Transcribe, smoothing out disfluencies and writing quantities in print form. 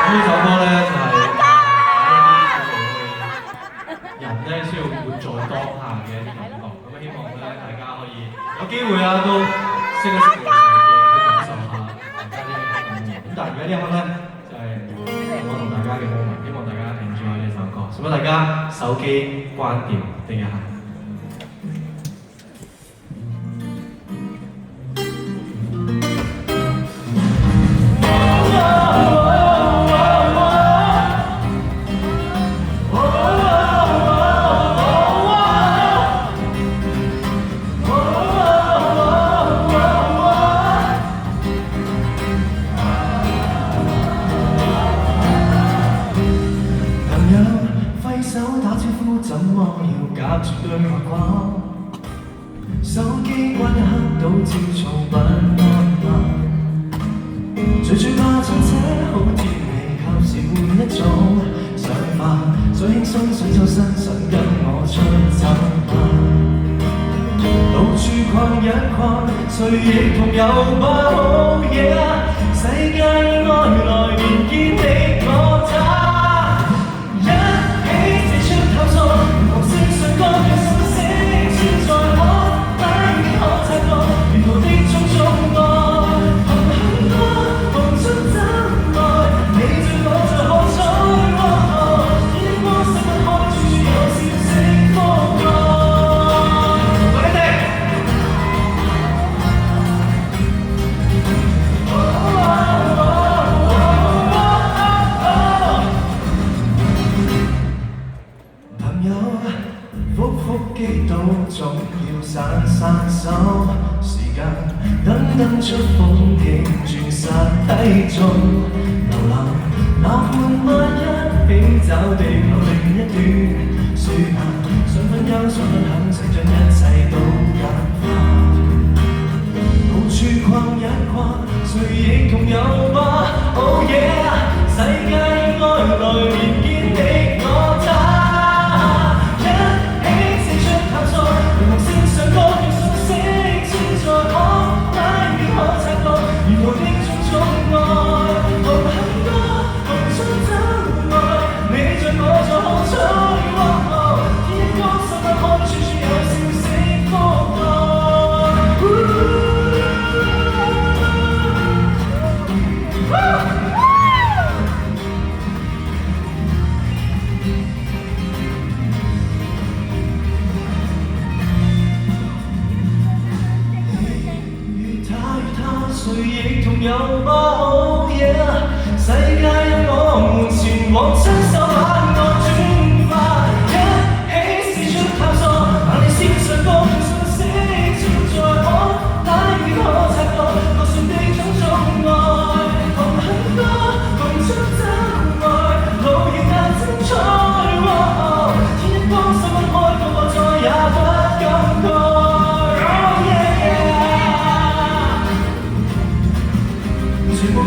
呢首歌咧就係人咧需要活在當下嘅一啲感覺，咁希望咧大家可以有機會啊都識一識你嘅手機，去感受下大家呢啲感覺。咁但係而家呢一刻咧就係我同大家嘅 moment，希望大家 enjoy 呢首歌，使唔使大家手機關掉定一下？怎麼要夾住對話掛？手機關一刻到焦躁不安嗎？最怕從這好天氣及時換一種想法，最輕鬆想抽身想跟我出走嗎？到處逛一逛，誰亦同遊吧好嘢，世界愛來連見的我他。機到總要散手，時間等出風景，轉實體中流浪，哪怕萬一起找地球另一端，樹下想分憂想分享，想將一切都簡化，到處逛一逛，誰亦同遊吧 ，Oh yeah， 世界愛來連見的我他。誰亦同遊吧 ，Oh yeah， 世界有我們前往，親手把愛轉化，一起四出探索，把你線上各樣訊息存在我，哪裏可察覺，路上的種種愛，同很多共出走愛，路遙但精彩，天一光心分開，個個再也不感慨。全部